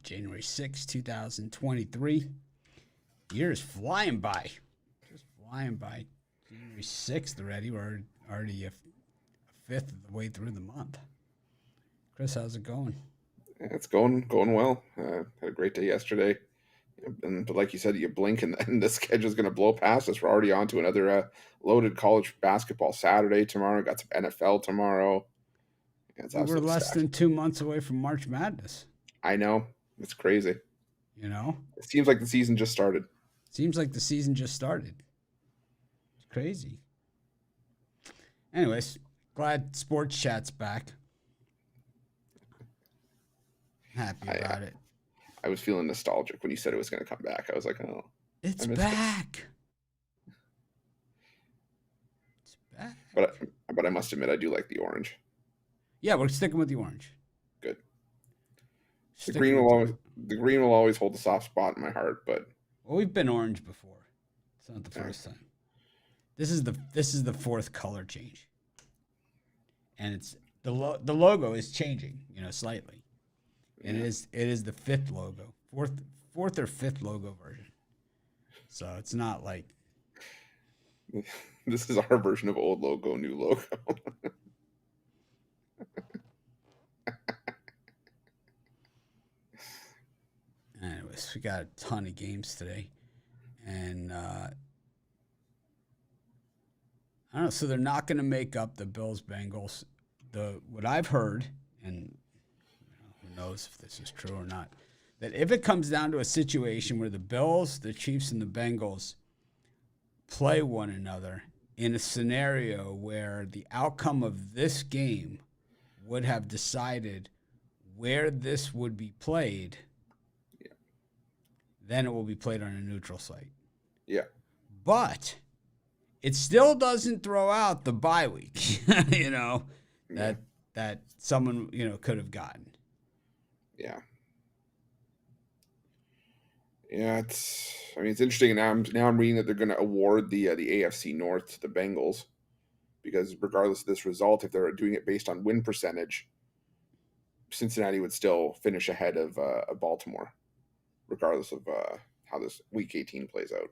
January 6, 2023. Year is flying by. Just flying by. January 6th already. We're already a fifth of the way through the month. Chris, how's it going? It's going well. Had a great day yesterday. But like you said, you blink and the schedule's going to blow past us. We're already on to another loaded college basketball Saturday tomorrow. Got some NFL tomorrow. It's We were absolutely less stacked. than 2 months away from March Madness. I know. It's crazy. You know? It seems like the season just started. Seems like the season just started. It's crazy. Anyways, glad Sports Chat's back. Happy about it. I was feeling nostalgic when you said it was going to come back. I was like, oh. It's back. It's back. But I must admit, I do like the orange. Yeah, we're sticking with the orange. Good. The green will always hold a soft spot in my heart, but well, we've been orange before. It's not the first time. This is the fourth color change, and it's the logo is changing, slightly, and it is the fifth logo, fourth or fifth logo version. So it's not like this is our version of old logo, new logo. Anyways, we got a ton of games today, and I don't know. So they're not going to make up the Bills-Bengals. What I've heard, and who knows if this is true or not, that if it comes down to a situation where the Bills, the Chiefs, and the Bengals play one another in a scenario where the outcome of this game would have decided where this would be played, then it will be played on a neutral site. Yeah. But it still doesn't throw out the bye week, that someone, could have gotten. Yeah. Yeah, it's interesting. Now I'm reading that they're going to award the AFC North to the Bengals because regardless of this result, if they're doing it based on win percentage, Cincinnati would still finish ahead of Baltimore, regardless of how this Week 18 plays out.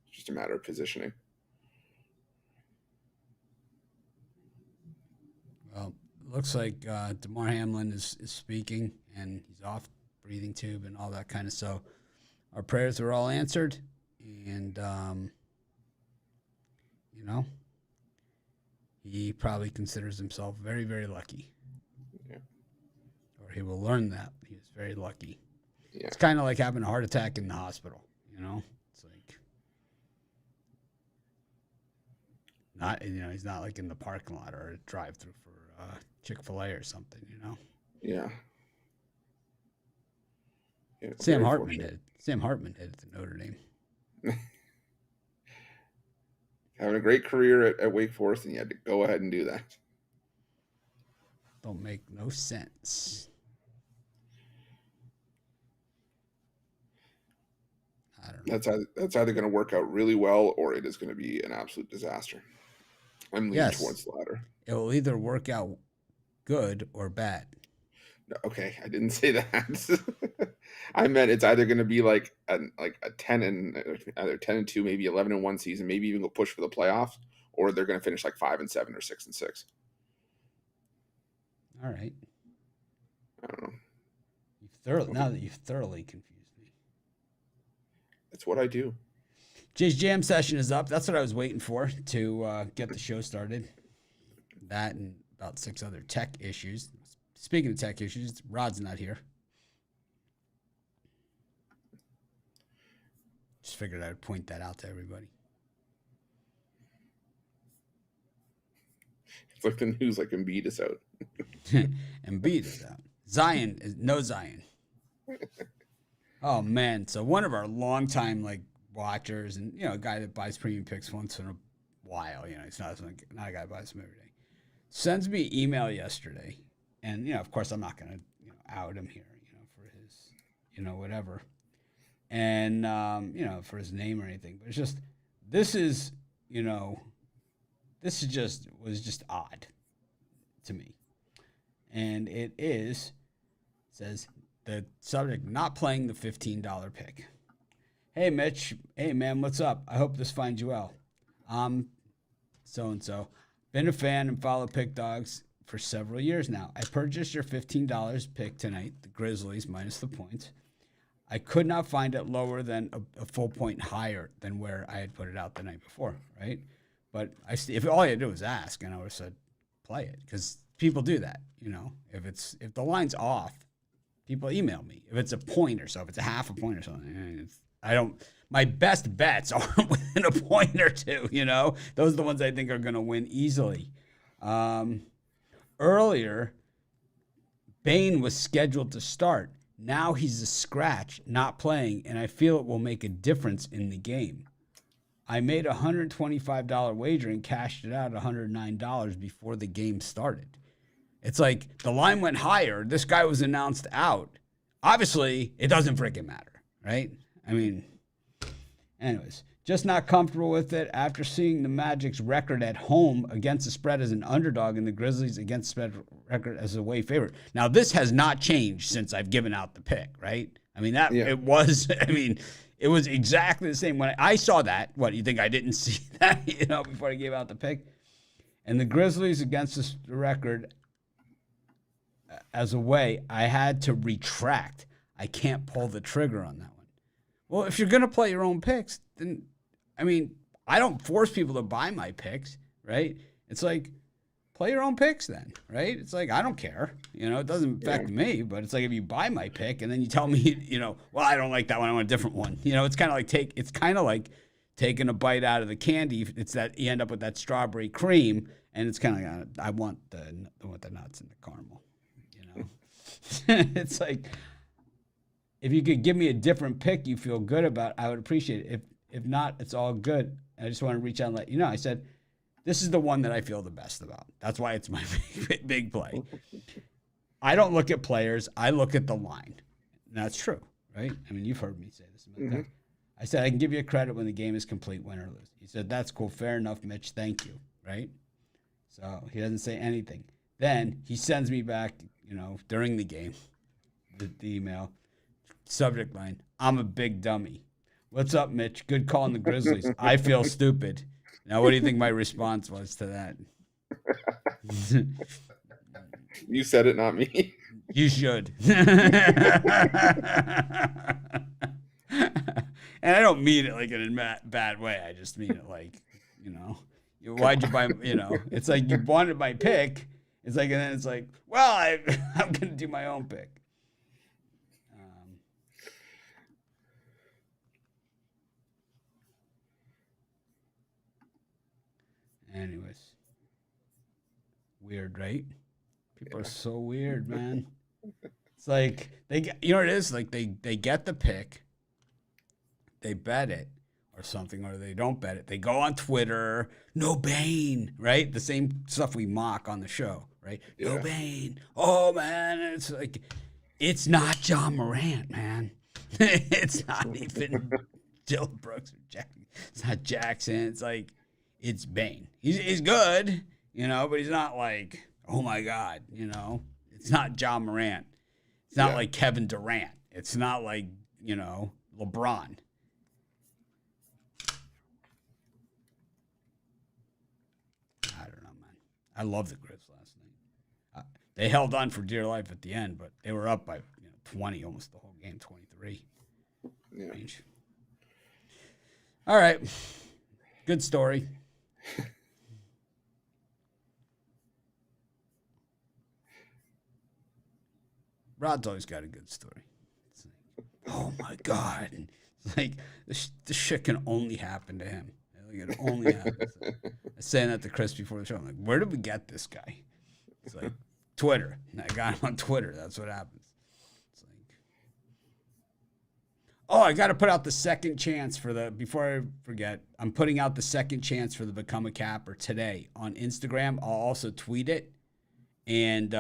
It's just a matter of positioning. Well, looks like DeMar Hamlin is speaking, and he's off breathing tube and all that kind of stuff. Our prayers are all answered, and he probably considers himself very, very lucky. Yeah. Or he will learn that he was very lucky. Yeah. It's kind of like having a heart attack in the hospital, It's like not, he's not like in the parking lot or a drive-through for Chick-fil-A or something, Yeah. Sam Hartman did it to Notre Dame. Having a great career at Wake Forest, and you had to go ahead and do that. Don't make no sense. I don't know. That's either going to work out really well or it is going to be an absolute disaster. I'm leaning towards the latter. It will either work out good or bad. Okay, I didn't say that. I meant it's either going to be like a 10 and either 10-2, maybe 11-1 season, maybe even go push for the playoffs, or they're going to finish like 5-7 or 6-6. All right. I don't know. Now that you've thoroughly confused me. That's what I do. Jay's Jam session is up. That's what I was waiting for to get the show started. That and about 6 other tech issues. Speaking of tech issues, Rod's not here. Just figured I'd point that out to everybody. It's like the news, like Embiid is out. Embiid is out. Zion is no Zion. Oh man! So one of our longtime watchers and a guy that buys premium picks once in a while. He's not a guy who buys them every day. Sends me an email yesterday, and of course I'm not gonna out him here, for his whatever, and for his name or anything. But it's just this was just odd to me, and it is says the subject, not playing the $15 pick. Hey, Mitch. Hey, man, what's up? I hope this finds you well. So-and-so. Been a fan and follow Pick Dogs for several years now. I purchased your $15 pick tonight, the Grizzlies minus the points. I could not find it lower than a full point higher than where I had put it out the night before, right? But if all I had to do was ask, and I would have said, play it, because people do that, you know. If the line's off, people email me. If it's a point or so, if it's a half a point or something, my best bets are within a point or two, you know. Those are the ones I think are going to win easily. Earlier, Bain was scheduled to start. Now he's a scratch, not playing, and I feel it will make a difference in the game. I made a $125 wager and cashed it out at $109 before the game started. It's like the line went higher. This guy was announced out. Obviously, it doesn't freaking matter, right? I mean, anyways, just not comfortable with it after seeing the Magic's record at home against the spread as an underdog and the Grizzlies against spread record as a away favorite. Now, this has not changed since I've given out the pick, right? I mean, it was exactly the same. When I saw that, what, you think I didn't see that, you know, before I gave out the pick? And the Grizzlies against the record as away, I had to retract. I can't pull the trigger on that one. Well, if you're going to play your own picks, then, I mean, I don't force people to buy my picks, right? It's like, play your own picks then, right? It's like, I don't care. You know, it doesn't affect me, but it's like if you buy my pick and then you tell me, you know, well, I don't like that one, I want a different one. You know, it's kind of like taking a bite out of the candy. It's that you end up with that strawberry cream, and it's kind of like, I want the nuts and the caramel, you know? It's like, if you could give me a different pick you feel good about, I would appreciate it. If not, it's all good. I just want to reach out and let you know. I said, this is the one that I feel the best about. That's why it's my big play. I don't look at players. I look at the line. And that's true, right? I mean, you've heard me say this. Mm-hmm. I said, I can give you a credit when the game is complete, win or lose. He said, that's cool. Fair enough, Mitch. Thank you, right? So he doesn't say anything. Then he sends me back, you know, during the game, the email, subject line, I'm a big dummy. What's up, Mitch? Good call on the Grizzlies. I feel stupid. Now, what do you think my response was to that? You said it, not me. You should. And I don't mean it like in a bad way. I just mean it like, you know, why'd you buy, you know, it's like you wanted my pick. It's like, and then it's like, well, I'm going to do my own pick. Anyways, weird, right? People are so weird, man. It's like you know what it is? Like they get the pick, they bet it or something, or they don't bet it. They go on Twitter, no Bane, right? The same stuff we mock on the show, right? Yeah. No Bane. Oh man, it's like it's not John Morant, man. It's not even Dylan Brooks or Jackson. It's not Jackson. It's like. It's Bane. He's good, you know, but he's not like, oh my God, you know. It's not John Morant. It's not like Kevin Durant. It's not like, you know, LeBron. I don't know, man. I love the Grizz last night. They held on for dear life at the end, but they were up by 20 almost the whole game, 23. Yeah. Range. All right. Good story. Rod's always got a good story. It's like, oh my God. It's like, this shit can only happen to him. It only happens. I was saying that to Chris before the show. I'm like, where did we get this guy? It's like, Twitter. And I got him on Twitter. That's what happens. It's like, oh, I got to put out the second chance before I forget, I'm putting out the second chance for the Become a Capper today on Instagram. I'll also tweet it. And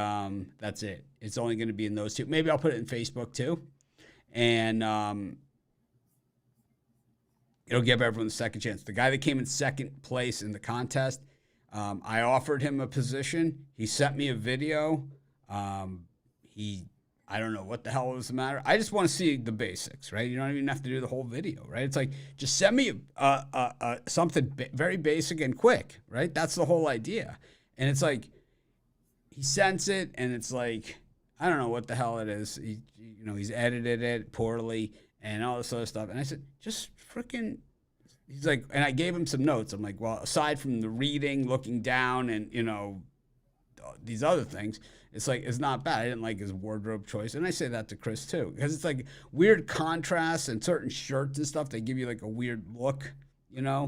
that's it. It's only going to be in those two. Maybe I'll put it in Facebook too. And it'll give everyone the second chance. The guy that came in second place in the contest, I offered him a position. He sent me a video. He I don't know what the hell was the matter. I just want to see the basics, right? You don't even have to do the whole video, right? It's like, just send me something very basic and quick, right? That's the whole idea. And it's like, he sends it, and it's like, I don't know what the hell it is. He's edited it poorly and all this other stuff. And I said, just freaking, he's like, and I gave him some notes. I'm like, well, aside from the reading, looking down, and, these other things, it's like, it's not bad. I didn't like his wardrobe choice. And I say that to Chris too, because it's like weird contrasts and certain shirts and stuff. They give you like a weird look, Yeah.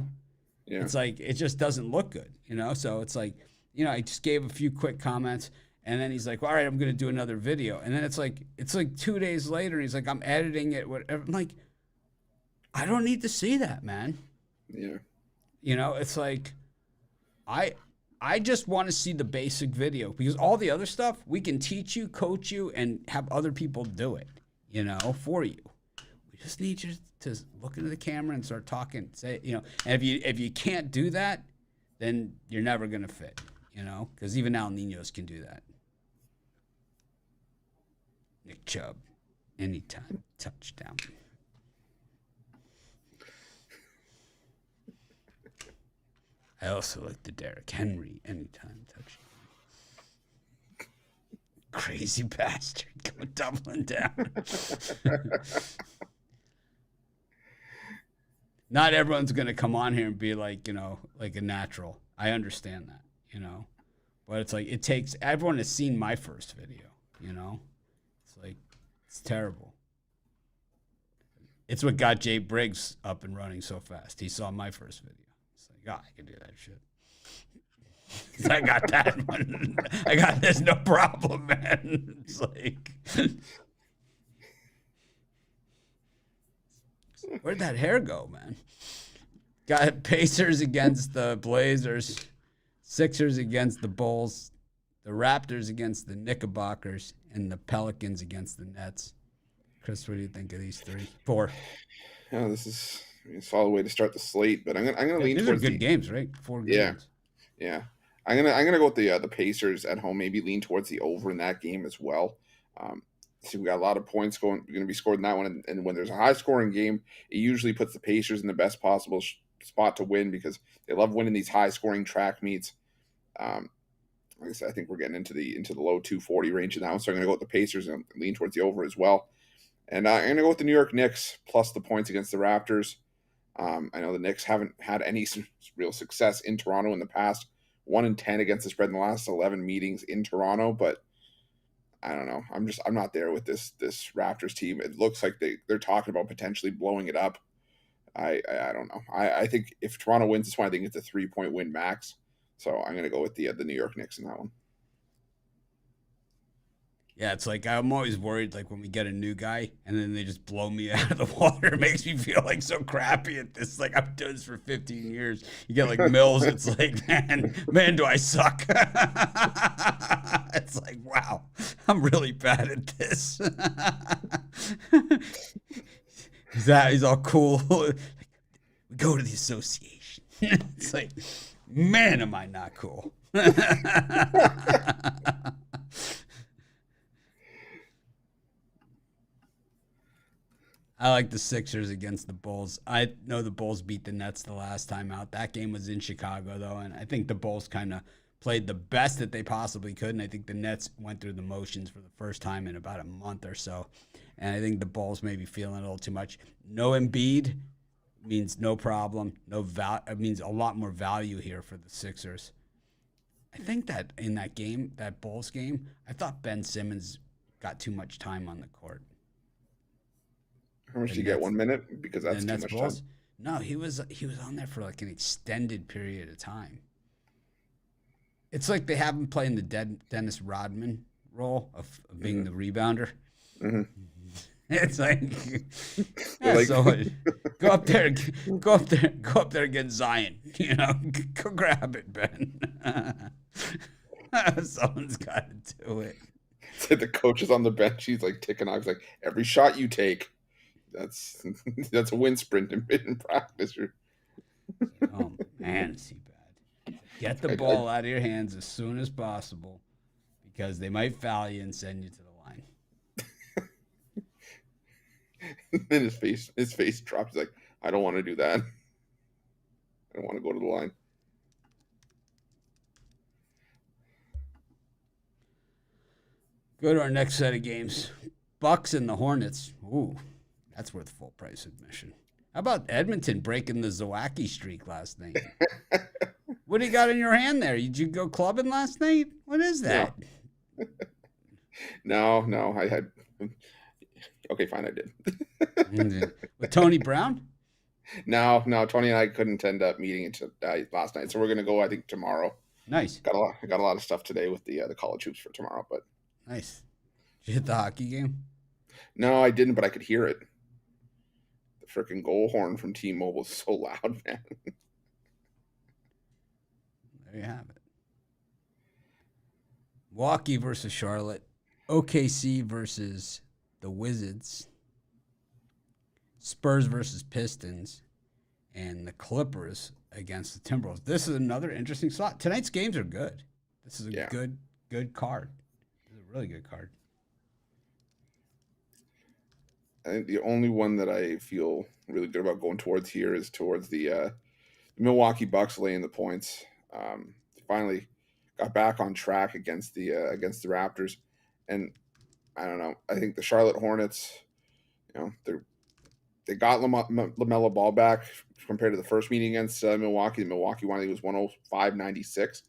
It's like, it just doesn't look good, So it's like, I just gave a few quick comments, and then he's like, well, all right, I'm going to do another video. And then it's like 2 days later, and he's like, I'm editing it, whatever. I'm like, I don't need to see that, man. Yeah. It's like, I just want to see the basic video, because all the other stuff we can teach you, coach you, and have other people do it, for you. We just need you to look into the camera and start talking, say, and if you can't do that, then you're never going to fit, because even El Niños can do that. Nick Chubb, anytime touchdown. I also like the Derrick Henry anytime touchdown. Crazy bastard going doubling down. Not everyone's going to come on here and be like, like a natural. I understand that, But it's like, it takes, everyone has seen my first video, It's like, it's terrible. It's what got Jay Briggs up and running so fast. He saw my first video. It's like, I can do that shit. I got that one. I got this, no problem, man. It's like, where'd that hair go, man? Got Pacers against the Blazers, Sixers against the Bulls, the Raptors against the Knickerbockers, and the Pelicans against the Nets. Chris, what do you think of these 4? Yeah, this is a solid way to start the slate, but I'm gonna lean these towards are good games, right? 4 games. Yeah. I'm gonna go with the Pacers at home. Maybe lean towards the over in that game as well. So we got a lot of points going to be scored in that one, and when there's a high scoring game, it usually puts the Pacers in the best possible spot to win, because they love winning these high scoring track meets. Like I said, I think we're getting into the low 240 range now, so I'm gonna go with the Pacers and lean towards the over as well. And I'm gonna go with the New York Knicks plus the points against the Raptors. I know the Knicks haven't had any real success in Toronto in the past. 1-10 against the spread in the last 11 meetings in Toronto, but I don't know. I'm not there with this Raptors team. It looks like they're talking about potentially blowing it up. I don't know. I think if Toronto wins this one, I think it's a 3-point win max. So I'm gonna go with the New York Knicks in that one. Yeah, it's like, I'm always worried, like, when we get a new guy and then they just blow me out of the water. It makes me feel like so crappy at this. Like, I've done this for 15 years. You get like Mills, it's like, man, do I suck. It's like, wow, I'm really bad at this. He's all cool. Like, we go to the association. It's like, man, am I not cool. I like the Sixers against the Bulls. I know the Bulls beat the Nets the last time out. That game was in Chicago, though, and I think the Bulls kind of played the best that they possibly could, and I think the Nets went through the motions for the first time in about a month or so, and I think the Bulls may be feeling a little too much. No Embiid means no problem. It means a lot more value here for the Sixers. I think that in that game, that Bulls game, I thought Ben Simmons got too much time on the court. How much do you get? 1 minute? Because that's too much Bulls? time. No, he was on there for like an extended period of time. It's like they have him playing the Dennis Rodman role of being the rebounder. Mm-hmm. It's like, yeah, so go up there against Zion. Go grab it, Ben. Someone's got to do it. It's like the coach is on the bench. He's like ticking off. He's like, every shot you take, that's a wind sprint in practice. Oh man, is he bad? Get the ball out of your hands as soon as possible, because they might foul you and send you to the line. And his face drops. He's like, I don't want to do that. I don't want to go to the line. Go to our next set of games. Bucks and the Hornets. Ooh, that's worth full price admission. How about Edmonton breaking the Zawacki streak last night? What do you got in your hand there? Did you go clubbing last night? What is that? No, I had. Okay, fine, I did. With Tony Brown? No, Tony and I couldn't end up meeting until last night, so we're gonna go. I think tomorrow. Nice. Got a lot of stuff today with the college hoops for tomorrow, but nice. Did you hit the hockey game? No, I didn't, but I could hear it. The freaking goal horn from T-Mobile is so loud, man. There you have it. Milwaukee versus Charlotte. OKC versus the Wizards. Spurs versus Pistons. And the Clippers against the Timberwolves. This is another interesting slot. Tonight's games are good. This is a good card. This is a really good card. I think the only one that I feel really good about going towards here is towards the Milwaukee Bucks laying the points. Finally got back on track against the Raptors, and I don't know. I think the Charlotte Hornets, they got LaMelo Ball back compared to the first meeting against Milwaukee. The Milwaukee one, he was 105-96,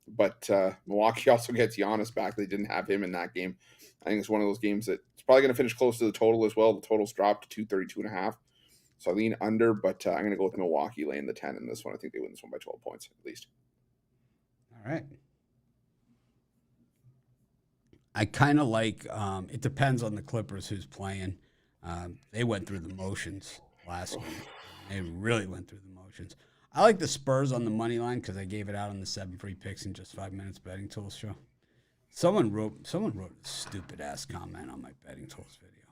but Milwaukee also gets Giannis back. They didn't have him in that game. I think it's one of those games that it's probably going to finish close to the total as well. The total's dropped to 232.5. So I lean under, but I'm going to go with Milwaukee laying the 10 in this one. I think they win this one by 12 points at least. All right. I kind of like, it depends on the Clippers who's playing. They went through the motions last week. They really went through the motions. I like the Spurs on the money line because I gave it out on the 7 free picks in just 5 minutes betting tools show. Someone wrote a stupid ass comment on my betting tools video.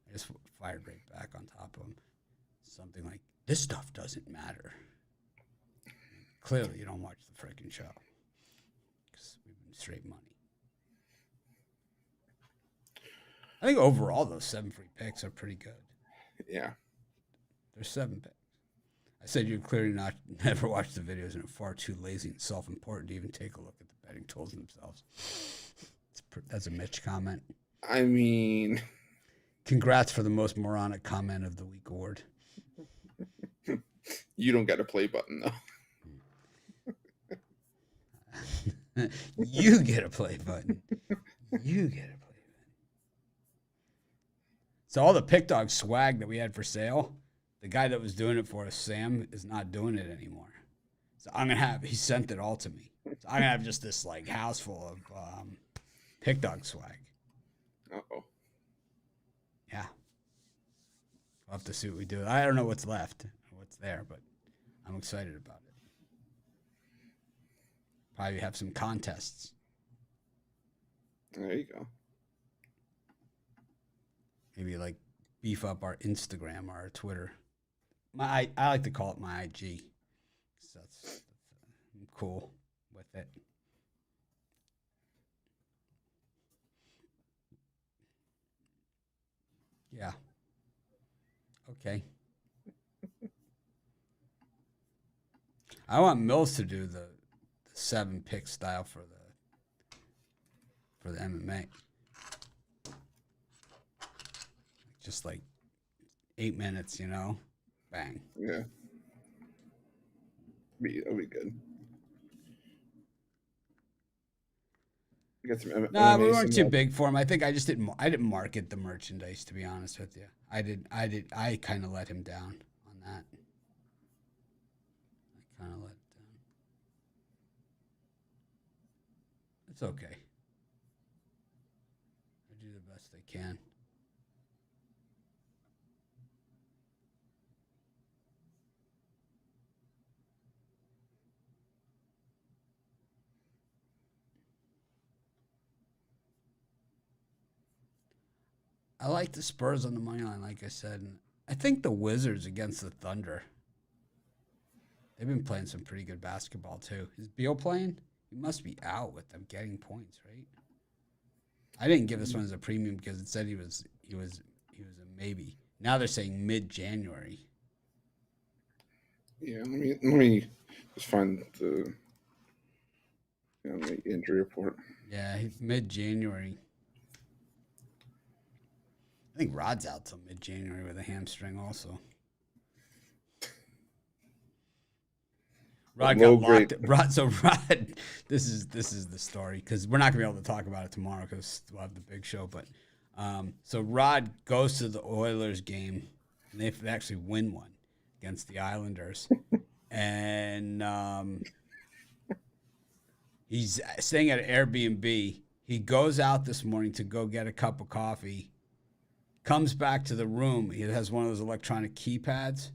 I just fired right back on top of him. Something like, "This stuff doesn't matter." Clearly, you don't watch the freaking show because we've been straight money. I think overall those 7 free picks are pretty good. Yeah, there's 7 picks. I said you're clearly never watched the videos and are far too lazy and self-important to even take a look at the betting tools themselves. That's a Mitch comment. I mean, congrats for the most moronic comment of the week award. You don't get a play button though. You get a play button. You get a play button. So all the Pick Dog swag that we had for sale, the guy that was doing it for us, Sam, is not doing it anymore. So he sent it all to me. So I'm gonna have just this like house full of Pick Dog swag. Uh-oh. Yeah. We'll have to see what we do. I don't know what's left, what's there, but I'm excited about it. Probably have some contests. There you go. Maybe like beef up our Instagram or our Twitter. I like to call it my IG. So I'm cool with it. Yeah. Okay. I want Mills to do the 7 pick style for the MMA. Just like 8 minutes, bang. Yeah. That'll be good. We got some No, we weren't too big for him. I think I didn't market the merchandise, to be honest with you. I kind of let him down on that. I kind of let it down. It's okay. I do the best I can. I like the Spurs on the money line, like I said. And I think the Wizards against the Thunder. They've been playing some pretty good basketball too. Is Beal playing? He must be out with them getting points, right? I didn't give this one as a premium because it said he was a maybe. Now they're saying mid-January. Yeah, let me just find the injury report. Yeah, mid-January. I think Rod's out till mid-January with a hamstring also. Rod got locked. Rod, this is the story because we're not gonna be able to talk about it tomorrow because we'll have the big show. But so Rod goes to the Oilers game and they actually win one against the Islanders, and he's staying at an Airbnb. He goes out this morning to go get a cup of coffee. Comes back to the room. He has one of those electronic keypads.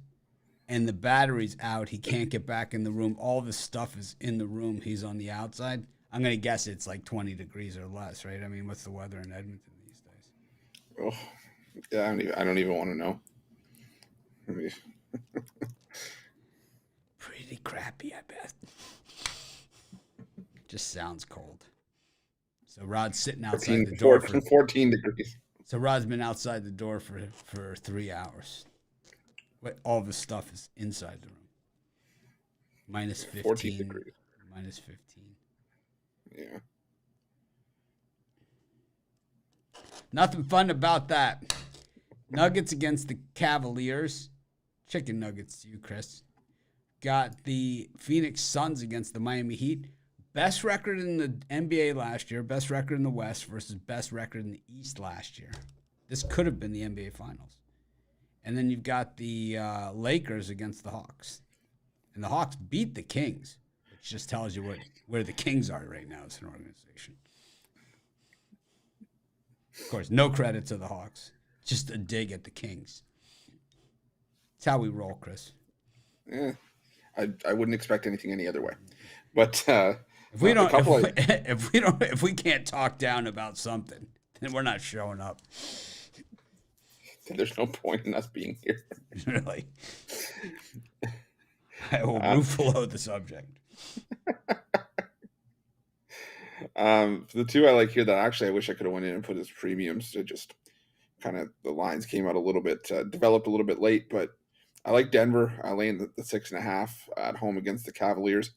And the battery's out. He can't get back in the room. All the stuff is in the room. He's on the outside. I'm going to guess it's like 20 degrees or less, right? I mean, what's the weather in Edmonton these days? Oh, yeah, I don't even want to know. Pretty crappy, I bet. Just sounds cold. So Rod's sitting outside the door for 14 degrees. So Rod's been outside the door for 3 hours. All of his stuff is inside the room. Minus 15. 14 degrees. Minus 15. Yeah. Nothing fun about that. Nuggets against the Cavaliers. Chicken nuggets to you, Chris. Got the Phoenix Suns against the Miami Heat. Best record in the NBA last year. Best record in the West versus best record in the East last year. This could have been the NBA Finals. And then you've got the Lakers against the Hawks. And the Hawks beat the Kings, which just tells you where the Kings are right now as an organization. Of course, no credit to the Hawks. Just a dig at the Kings. It's how we roll, Chris. Yeah, I wouldn't expect anything any other way. But if we can't talk down about something, then we're not showing up. There's no point in us being here. Really. I will roof below the subject. The two I like here that actually I wish I could have went in and put as premiums. It just kind of the lines came out a little bit, developed a little bit late, but I like Denver. I laying the 6.5 at home against the Cavaliers.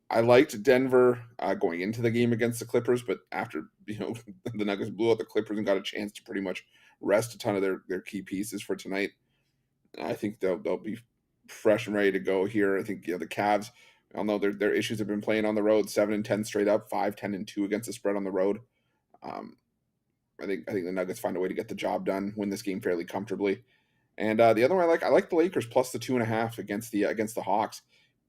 I liked Denver going into the game against the Clippers, but after the Nuggets blew out the Clippers and got a chance to pretty much rest a ton of their key pieces for tonight, I think they'll be fresh and ready to go here. I think the Cavs, I know their issues have been playing on the road, 7-10 straight up, 5-10-2 against the spread on the road. I think the Nuggets find a way to get the job done, win this game fairly comfortably. And the other one I like the Lakers plus the 2.5 against the Hawks.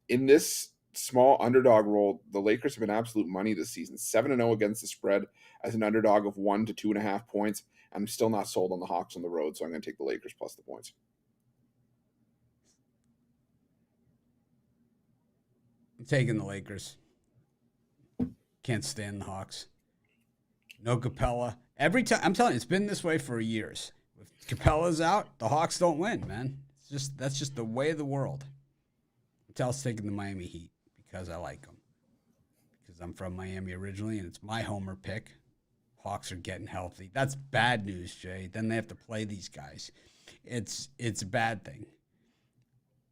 In this small underdog role, the Lakers have been absolute money this season. 7-0 against the spread as an underdog of 1 to 2.5 points. I'm still not sold on the Hawks on the road, so I'm going to take the Lakers plus the points. I'm taking the Lakers. Can't stand the Hawks. No Capella. Every time, I'm telling you, it's been this way for years. If Capella's out, the Hawks don't win, man. That's just the way of the world. I'm taking the Miami Heat because I like them. Because I'm from Miami originally, and it's my homer pick. Hawks are getting healthy. That's bad news, Jay. Then they have to play these guys. It's a bad thing.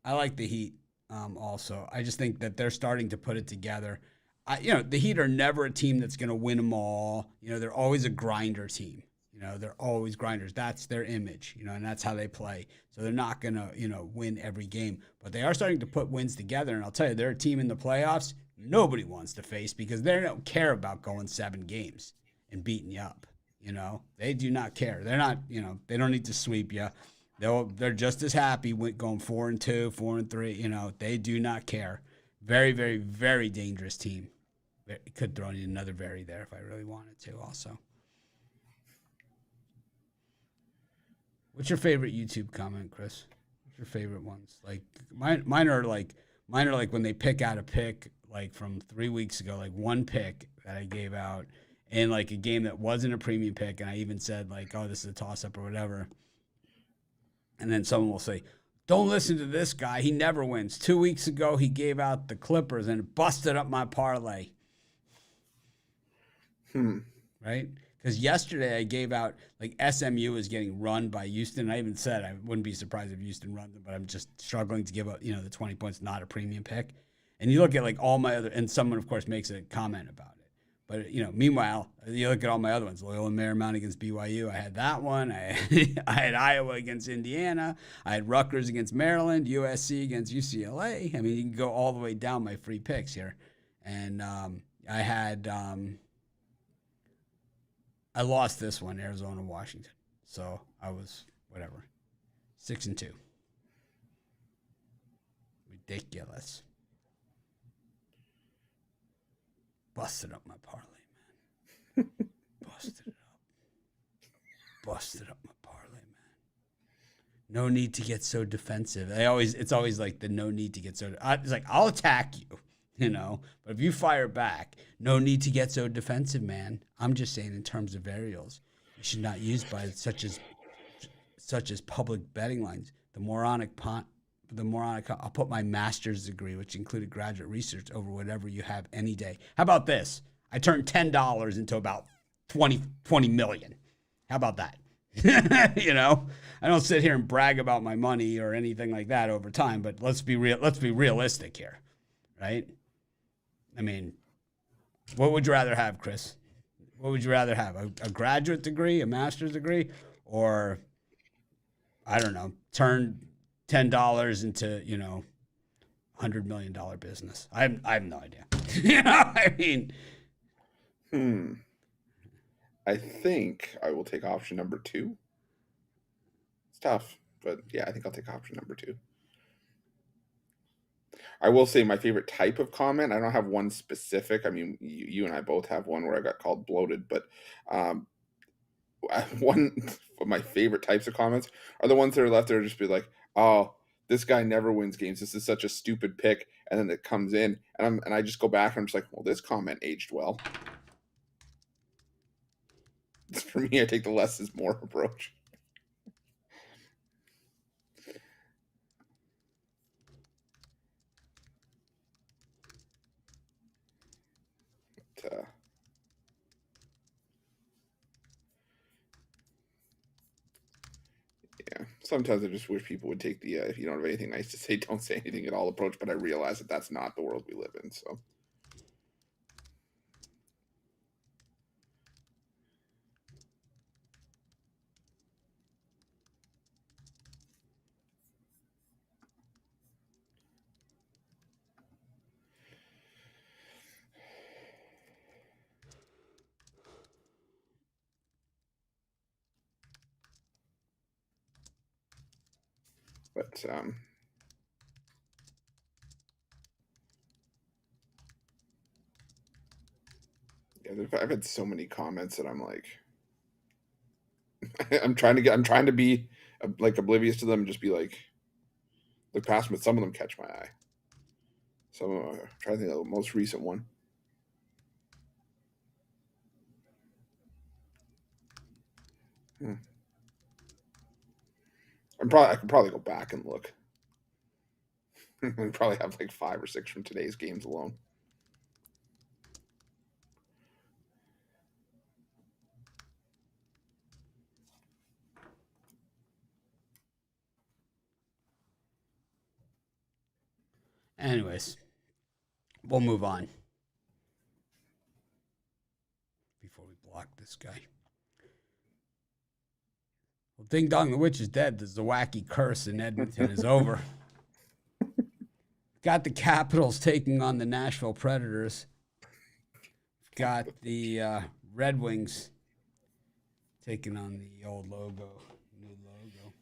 I like the Heat also. I just think that they're starting to put it together. The Heat are never a team that's going to win them all. They're always a grinder team. They're always grinders. That's their image, and that's how they play. So they're not going to, win every game. But they are starting to put wins together. And I'll tell you, they're a team in the playoffs nobody wants to face because they don't care about going 7 games and beating you up. They do not care. They're not, they don't need to sweep you. They're just as happy with going 4-2, 4-3. They do not care. Very, very, very dangerous team. It could throw in another very there if I really wanted to also. What's your favorite YouTube comment, Chris? What's your favorite ones? Like mine are like when they pick out a pick like from 3 weeks ago, like one pick that I gave out in like a game that wasn't a premium pick, and I even said like, oh, this is a toss up or whatever. And then someone will say, don't listen to this guy. He never wins. 2 weeks ago, he gave out the Clippers and it busted up my parlay. Right? Because yesterday I gave out, like, SMU is getting run by Houston. I even said I wouldn't be surprised if Houston runs them, but I'm just struggling to give up, the 20 points, not a premium pick. And you look at, like, all my other, and someone, of course, makes a comment about it. But, meanwhile, you look at all my other ones. Loyola Marymount against BYU. I had that one. I had Iowa against Indiana. I had Rutgers against Maryland, USC against UCLA. I mean, you can go all the way down my free picks here. And I had... I lost this one, Arizona, Washington. So I was, 6-2. Ridiculous. Busted up my parlay, man. Busted up my parlay, man. No need to get so defensive. It's always like the no need to get so. It's like, I'll attack you. But if you fire back, no need to get so defensive, man. I'm just saying, in terms of variables, you should not use by such as public betting lines. I'll put my master's degree, which included graduate research, over whatever you have any day. How about this? I turned $10 into about 20 million. How about that? I don't sit here and brag about my money or anything like that over time, but let's be realistic here, right? I mean, what would you rather have, Chris? What would you rather have? A graduate degree, a master's degree, or, I don't know, turn $10 into, $100 million business? I have no idea. I think I will take option number 2. It's tough, but yeah, I think I'll take option number 2. I will say my favorite type of comment, I don't have one specific. I mean, you and I both have one where I got called bloated, but one of my favorite types of comments are the ones that are left there just be like, oh, this guy never wins games. This is such a stupid pick. And then it comes in and I just go back and I'm just like, well, this comment aged well. For me, I take the less is more approach. Yeah, sometimes I just wish people would take the if you don't have anything nice to say, don't say anything at all approach, but I realize that that's not the world we live in, so. But yeah, I've had so many comments that I'm like, I'm trying to be like oblivious to them and just be like, look past them, but some of them catch my eye. Some of them, I'm trying to think of the most recent one. I could probably go back and look. And probably have like 5 or 6 from today's games alone. Anyways, we'll move on before we block this guy. Well, Ding Dong the Witch is dead. The wacky curse in Edmonton is over. Got the Capitals taking on the Nashville Predators. Got the Red Wings taking on the old logo, new logo.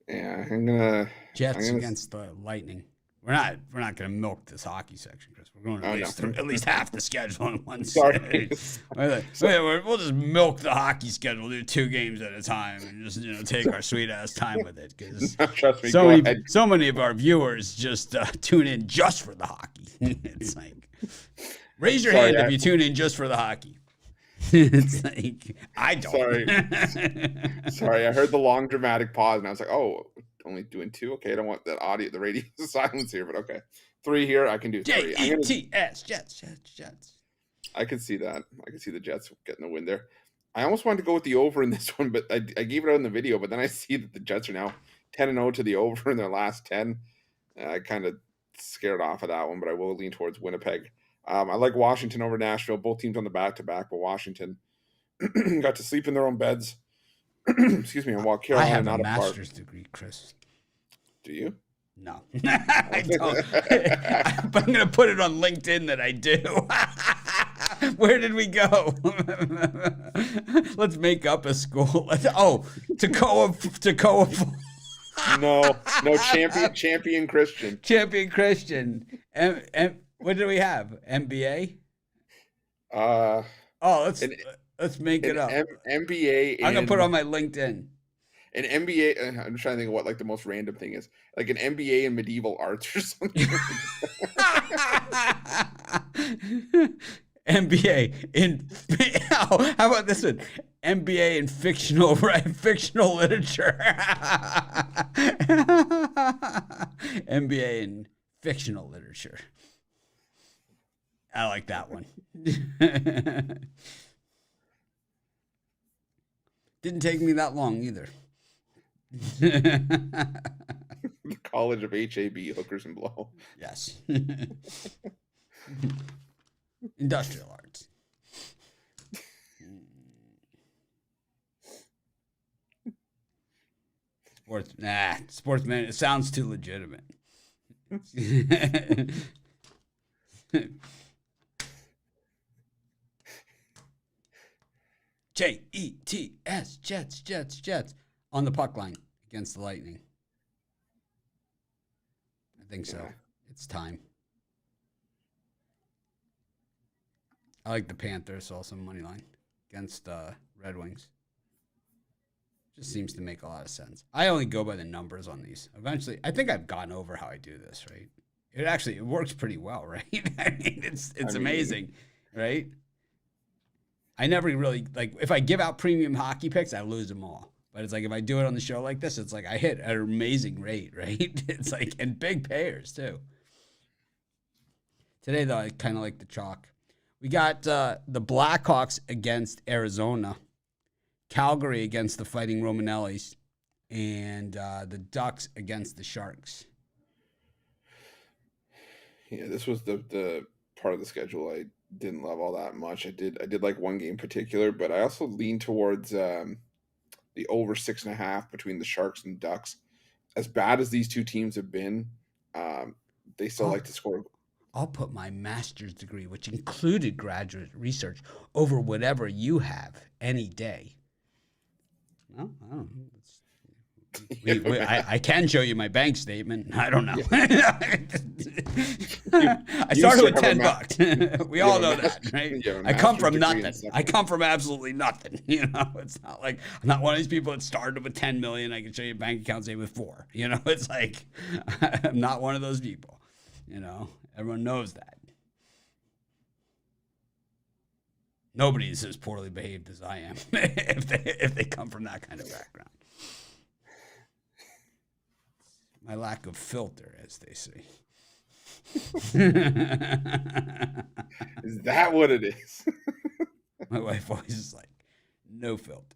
Yeah, I'm gonna Jets against the Lightning. We're not gonna milk this hockey section, Chris. We're going to at least half the schedule in one Sorry. We'll just milk the hockey schedule, do 2 games at a time, and just take our sweet ass time with it. Because trust me, so many of our viewers just tune in just for the hockey. It's like, raise your hand if you tune in just for the hockey. It's like, I don't. Sorry, I heard the long dramatic pause and I was like, oh, only doing 2? Okay, I don't want that audio, the radio silence here, but okay. 3 here. I can do 3. Jets, Jets. I can see that. I can see the Jets getting the win there. I almost wanted to go with the over in this one, but I gave it out in the video. But then I see that the Jets are now 10-0 to the over in their last 10. I kind of scared off of that one, but I will lean towards Winnipeg. I like Washington over Nashville. Both teams on the back-to-back, but Washington got to sleep in their own beds. Excuse me. And while Carolina I have not a apart. master's degree, Chris. Do you? No, I don't. But I'm going to put it on LinkedIn that I do. Where did we go? Let's make up a school. Tacoma. No, champion Christian. Champion Christian. What do we have? MBA? Let's make it up. MBA. I'm going to put it on my LinkedIn. An MBA. I'm trying to think of what like the most random thing is. Like an MBA in medieval arts or something. MBA in how about this one? MBA in fictional literature. MBA in fictional literature. I like that one. Didn't take me that long either. The College of HAB, hookers and blow. Yes. Industrial arts. Sportsman. It sounds too legitimate. Jets, Jets on the puck line against the Lightning. I think so. Yeah. It's time. I like the Panthers, also money line against Red Wings. Just seems to make a lot of sense. I only go by the numbers on these. Eventually, I think I've gone over how I do this, right? It works pretty well, right? I mean, it's amazing, right? I never really, like, if I give out premium hockey picks, I lose them all. But it's like, if I do it on the show like this, it's like I hit at an amazing rate, right? It's like, and big payers, too. Today, though, I kind of like the chalk. We got the Blackhawks against Arizona, Calgary against the Fighting Romanellis, and the Ducks against the Sharks. Yeah, this was the part of the schedule I didn't love all that much. I did like one game in particular, but I also leaned towards the over 6.5 between the Sharks and Ducks. As bad as these two teams have been, they still like to score. I'll put my master's degree, which included graduate research, over whatever you have any day. Well, I don't know. I can show you my bank statement. I don't know. I started with $10. We all know that, right? I come from nothing. I come from absolutely nothing. You know, it's not like I'm not one of these people that started with 10 million. I can show you a bank account say with 4. You know, it's like I'm not one of those people. You know, everyone knows that. Nobody is as poorly behaved as I am if they come from that kind of background. My lack of filter, as they say. Is that what it is? My wife always is like, no filter.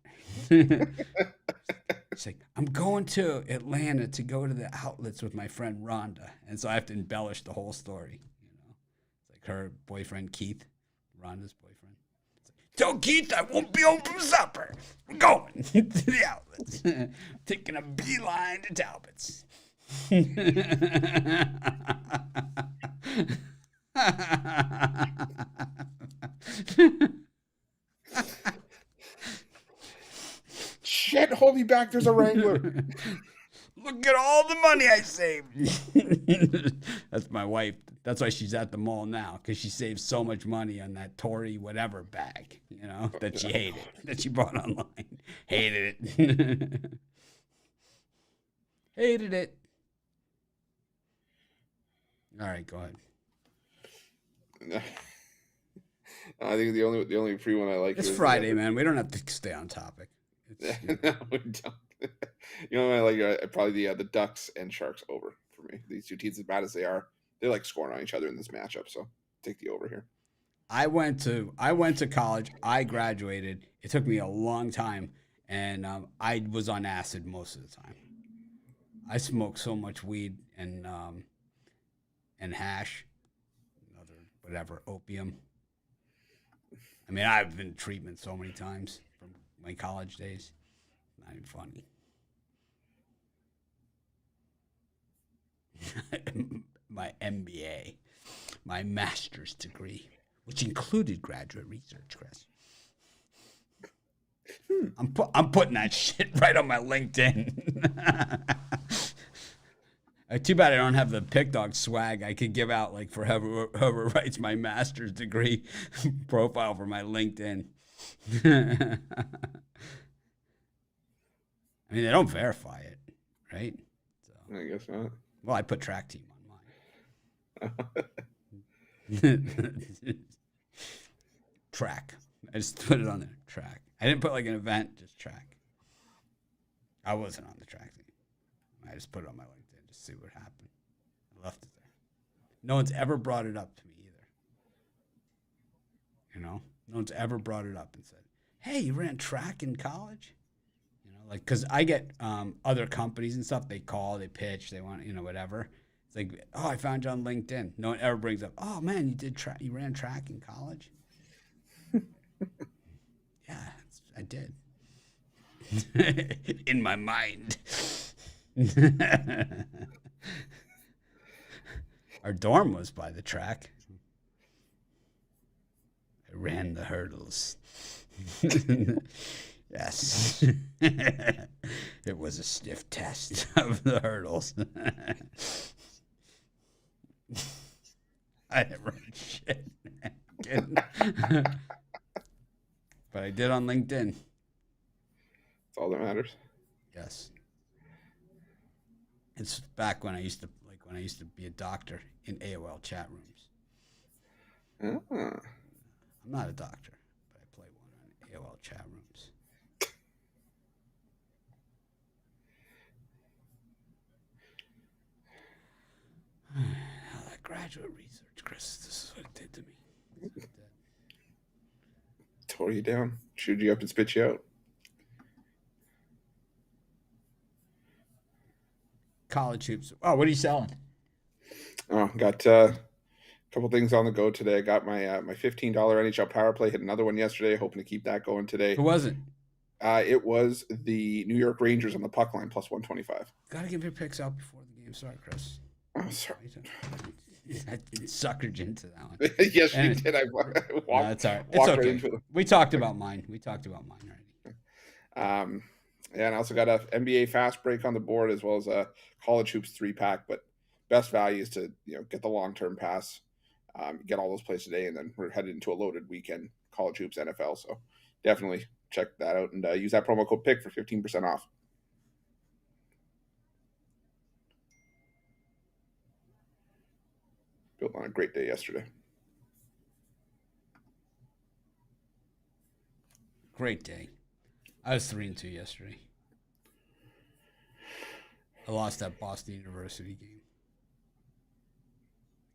She's like, I'm going to Atlanta to go to the outlets with my friend Rhonda. And so I have to embellish the whole story. You know, it's like her boyfriend, Keith, Rhonda's boyfriend. It's like, tell Keith I won't be home from supper. We're going to the outlets. Taking a beeline to Talbot's. Shit, hold me back, there's a Wrangler. Look at all the money I saved. That's my wife. That's why she's at the mall now, because she saved so much money on that Tory whatever bag, you know, that she hated, that she bought online. Hated it. Hated it. All right, go ahead. I think the only free one I like. It's Friday, man. We don't have to stay on topic. No, we don't. You know what I like? Probably the Ducks and Sharks over for me. These two teams, as bad as they are, they like scoring on each other in this matchup. So take the over here. I went to college. I graduated. It took me a long time, and I was on acid most of the time. I smoked so much weed and hash, other whatever opium. I mean, I've been in treatment so many times from my college days. Not even funny. My MBA, my master's degree, which included graduate research, Chris. I'm putting that shit right on my LinkedIn. Too bad I don't have the Pick Dog swag I could give out like for whoever writes my master's degree profile for my LinkedIn. I mean, they don't verify it, right? So, I guess not. well, I put track team on mine. Track. I just put it on there. Track. I didn't put like an event, just track. I wasn't on the track team. I just put it on my LinkedIn just to see what happened. I left it there. No one's ever brought it up to me either. You know? No one's ever brought it up and said, hey, you ran track in college? You know, like, because I get other companies and stuff, they call, they pitch, they want, you know, whatever. It's like, oh, I found you on LinkedIn. No one ever brings up, oh, man, you ran track in college? Yeah, I did. In my mind. Our dorm was by the track. I ran the hurdles. Yes. It was a stiff test of the hurdles. I didn't run shit. But I did on LinkedIn. That's all that matters. Yes. It's back when I used to be a doctor in AOL chat rooms. Ah. I'm not a doctor, but I play one on AOL chat rooms. That graduate research, Chris, this is what it did to me. Tore you down, chewed you up and spit you out. College hoops. Oh, what are you selling? Oh, got a couple things on the go today. I got my my $15 NHL power play. Hit another one yesterday. Hoping to keep that going today. Who was it? It was the New York Rangers on the puck line plus 125. Gotta give your picks out before the game starts, Chris. Oh, sorry. I suckered you into that one. Yes, And you did. I walked, no, it's all right. It's walked okay. right into it. We talked about mine. Already. Yeah, and I also got a NBA fast break on the board as well as a college hoops 3-pack. But best value is to get the long-term pass, get all those plays today, and then we're headed into a loaded weekend, college hoops, NFL. So definitely check that out and use that promo code PICK for 15% off. Built on a great day yesterday. Great day. I was 3-2 yesterday. I lost that Boston University game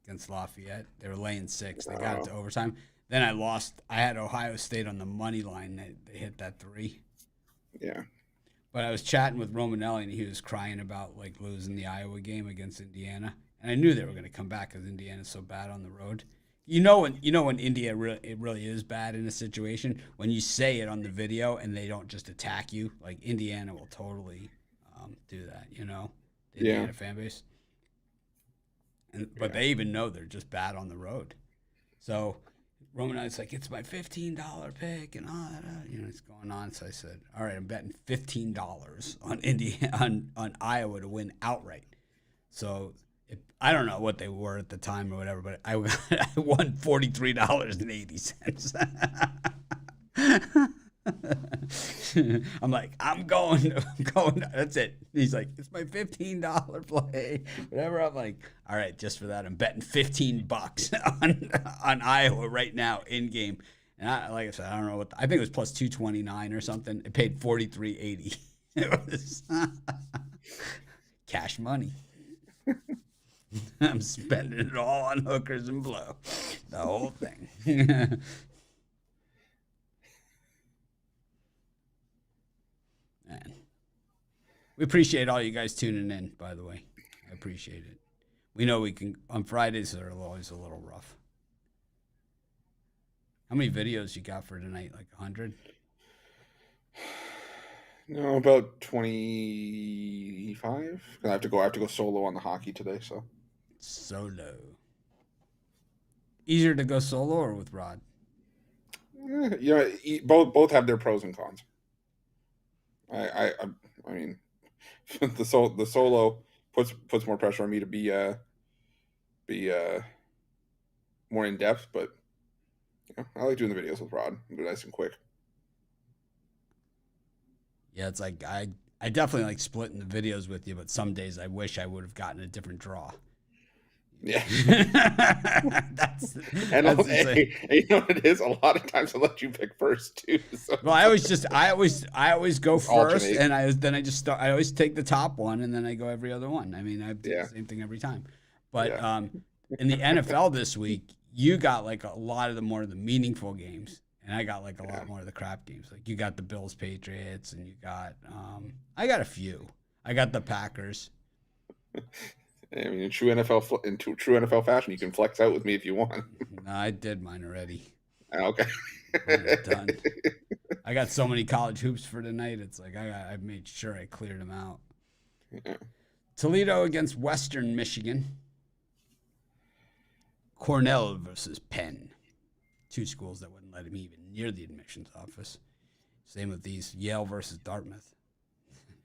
against Lafayette. They were laying 6. They got it to overtime. Then I lost. I had Ohio State on the money line. They hit that 3. Yeah. But I was chatting with Romanelli, and he was crying about like losing the Iowa game against Indiana. And I knew they were going to come back because Indiana's so bad on the road. You know when India really is bad in a situation, when you say it on the video and they don't just attack you, like Indiana will totally do that, the Indiana fan base. But they even know they're just bad on the road. So Roman's like, it's my $15 pick and all that, it's going on. So I said, all right, I'm betting $15 on Iowa to win outright. So I don't know what they were at the time or whatever, but I won $43.80. I'm like, I'm going. That's it. He's like, it's my $15 play, whatever. I'm like, all right, just for that, I'm betting $15 on Iowa right now in game. And like I said, I don't know I think it was plus 229 or something. It paid $43.80. It was cash money. I'm spending it all on hookers and blow. The whole thing. Man. We appreciate all you guys tuning in, by the way. I appreciate it. We know we can, on Fridays, they're always a little rough. How many videos you got for tonight? Like 100? No, about 25. I have to go solo on the hockey today, so. Solo. Easier to go solo or with Rod? Both have their pros and cons. I mean, the solo puts more pressure on me to be more in depth, but I like doing the videos with Rod. They're nice and quick. Yeah, it's like I definitely like splitting the videos with you, but some days I wish I would have gotten a different draw. Yeah. that's and you know what it is? A lot of times I let you pick first too. So. Well, I always go first, alternate. and I always take the top one, and then I go every other one. I mean, I do the same thing every time. But in the NFL this week, you got like a lot of the more of the meaningful games, and I got like a lot more of the crap games. Like you got the Bills Patriots, and you got I got a few. I got the Packers. I mean, in true NFL fashion, you can flex out with me if you want. No, I did mine already. Okay. Mine is done. I got so many college hoops for tonight. It's like I made sure I cleared them out. Yeah. Toledo against Western Michigan. Cornell versus Penn. Two schools that wouldn't let me even near the admissions office. Same with these. Yale versus Dartmouth.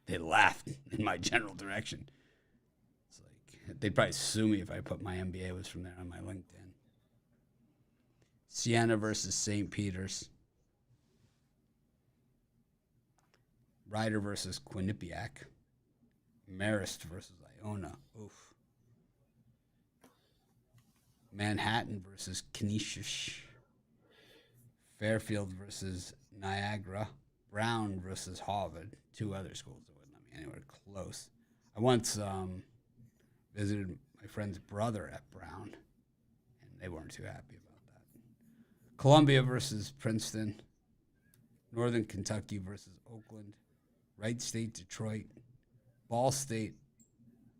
They laughed in my general direction. They'd probably sue me if I put my MBA was from there on my LinkedIn. Siena versus St. Peter's. Ryder versus Quinnipiac. Marist versus Iona. Oof. Manhattan versus Canisius. Fairfield versus Niagara. Brown versus Harvard. Two other schools that wouldn't let me anywhere close. I once visited my friend's brother at Brown, and they weren't too happy about that. Columbia versus Princeton. Northern Kentucky versus Oakland. Wright State, Detroit. Ball State,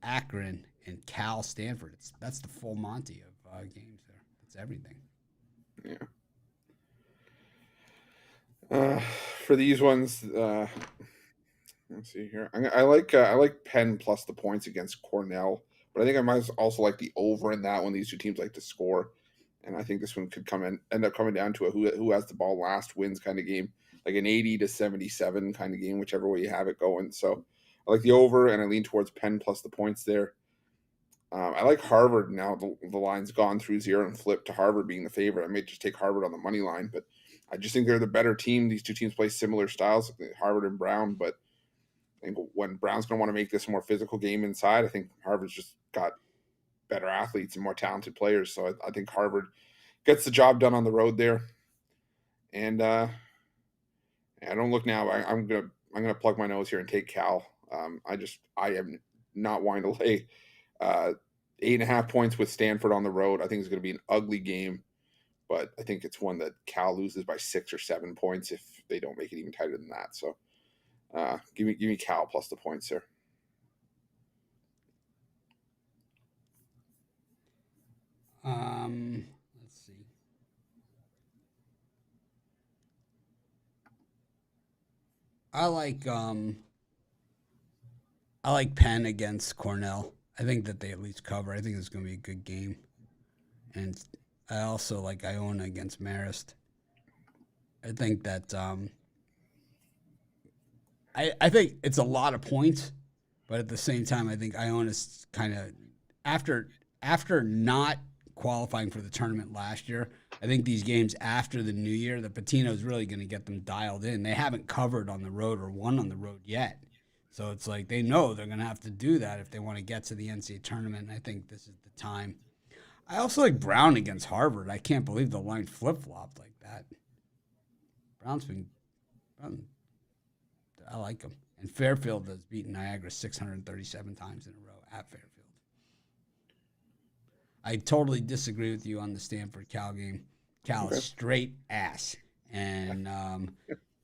Akron, and Cal Stanford. That's the full Monty of games there. That's everything. Yeah. For these ones, let's see here. I like Penn plus the points against Cornell, but I think I might also like the over in that one. These two teams like to score, and I think this one could end up coming down to a who has the ball last wins kind of game, like an 80-77 kind of game, whichever way you have it going. So I like the over, and I lean towards Penn plus the points there. I like Harvard now. The line's gone through zero and flipped to Harvard being the favorite. I may just take Harvard on the money line, but I just think they're the better team. These two teams play similar styles, Harvard and Brown, but I think when Brown's going to want to make this a more physical game inside, I think Harvard's just got better athletes and more talented players. So I think Harvard gets the job done on the road there. And I don't look now. I'm gonna plug my nose here and take Cal. I am not wanting to lay 8.5 points with Stanford on the road. I think it's going to be an ugly game, but I think it's one that Cal loses by 6 or 7 points if they don't make it even tighter than that. So give me Cal plus the points here. Let's see. I like Penn against Cornell. I think that they at least cover. I think it's going to be a good game. And I also like Iona against Marist. I think that I think it's a lot of points, but at the same time, I think Iona's kind of after not qualifying for the tournament last year. I think these games after the new year, the Patino's really going to get them dialed in. They haven't covered on the road or won on the road yet. So it's like they know they're going to have to do that if they want to get to the NCAA tournament. And I think this is the time. I also like Brown against Harvard. I can't believe the line flip-flopped like that. I like him. And Fairfield has beaten Niagara 637 times in a row at Fairfield. I totally disagree with you on the Stanford Cal game. Cal is straight ass, and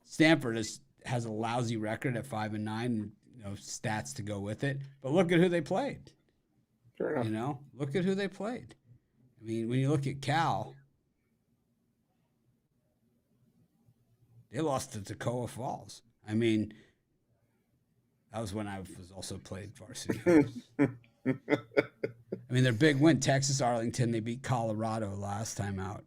Stanford has a lousy record at 5-9, and stats to go with it. But look at who they played. Fair enough. Look at who they played. I mean, when you look at Cal, they lost to Toccoa Falls. I mean, that was when I was also played varsity. I mean, their big win, Texas Arlington, they beat Colorado last time out.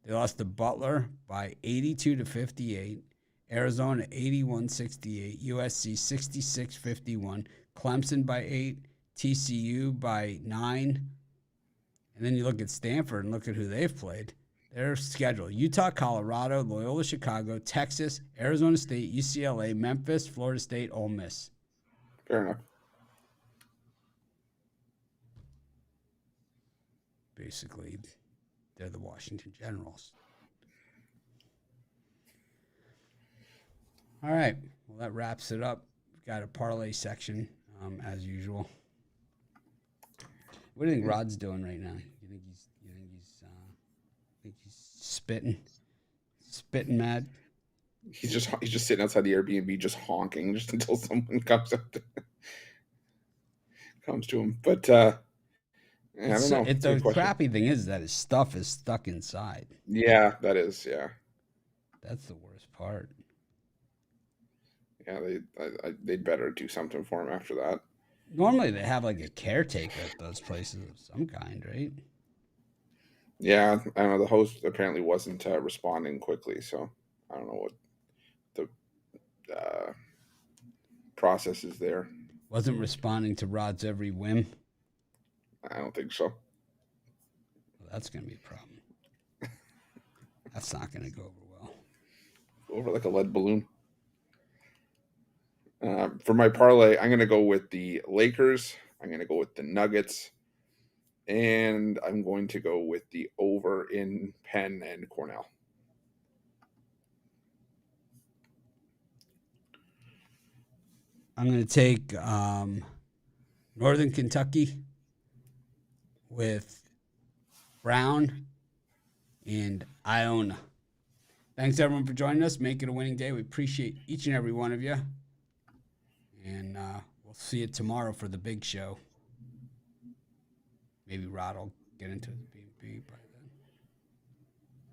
They lost to Butler by 82-58, Arizona 81-68, USC 66-51, Clemson by 8, TCU by 9. And then you look at Stanford and look at who they've played. Their schedule: Utah, Colorado, Loyola Chicago, Texas, Arizona State, UCLA, Memphis, Florida State, Ole Miss. Fair enough. Basically, they're the Washington Generals. All right. Well, that wraps it up. We've got a parlay section, as usual. What do you think Rod's doing right now? You think he's spitting mad? He's just sitting outside the Airbnb, just honking, just until someone comes to him. But I don't know. The crappy thing is that his stuff is stuck inside. Yeah, that is. Yeah, that's the worst part. Yeah, they'd better do something for him after that. Normally they have like a caretaker at those places of some kind, right? Yeah, I don't know. The host apparently wasn't responding quickly, so I don't know what the process is there. Wasn't responding to Rod's every whim? I don't think so. Well, that's going to be a problem. That's not going to go over well. Go over like a lead balloon. For my parlay, I'm going to go with the Lakers. I'm going to go with the Nuggets. And I'm going to go with the over in Penn and Cornell. I'm going to take Northern Kentucky with Brown and Iona. Thanks, everyone, for joining us. Make it a winning day. We appreciate each and every one of you. And we'll see you tomorrow for the big show. Maybe Rod will get into the B&B, but